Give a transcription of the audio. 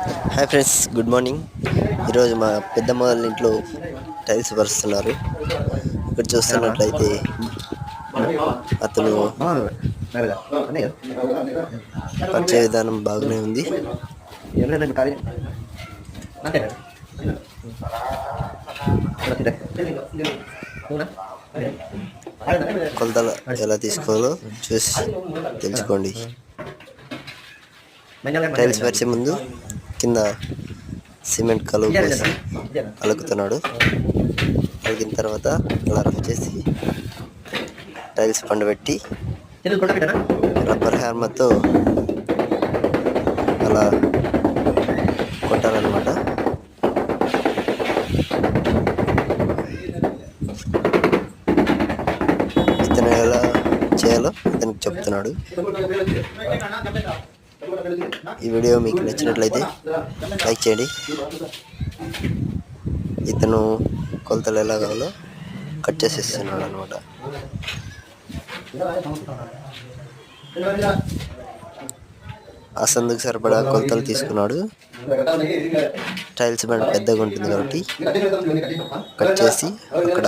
Hi friends, good morning. ఈరోజు మా పెద్దమ్మ వాళ్ళ ఇంట్లో టైల్స్ పరుస్తున్నారు. ఇక్కడ చూస్తున్నట్లయితే అతను పరిచయ విధానం బాగానే ఉంది. కొలతలు ఎలా తీసుకోవాలో చూసి తెలుసుకోండి. టైల్స్ పరిచే ముందు కింద సిమెంట్ కలుపు వేసి అలుకుతున్నాడు. అలికిన తర్వాత ఇలా రఫ్ చేసి టైల్స్ పండబెట్టి రబ్బర్ హ్యామర్తో అలా కొట్టాలన్నమాట. ఇతను ఎలా చేయాలో ఇతనికి చెప్తున్నాడు. ఈ వీడియో మీకు నచ్చినట్లయితే లైక్ చేయండి. ఇతను కొలతలు ఎలా కావాలో కట్ చేసేస్తున్నాడు అనమాట. ఆ సందుకు సరిపడా కొలతలు తీసుకున్నాడు. టైల్స్ బండ్ పెద్దగా ఉంటుంది కాబట్టి కట్ చేసి అక్కడ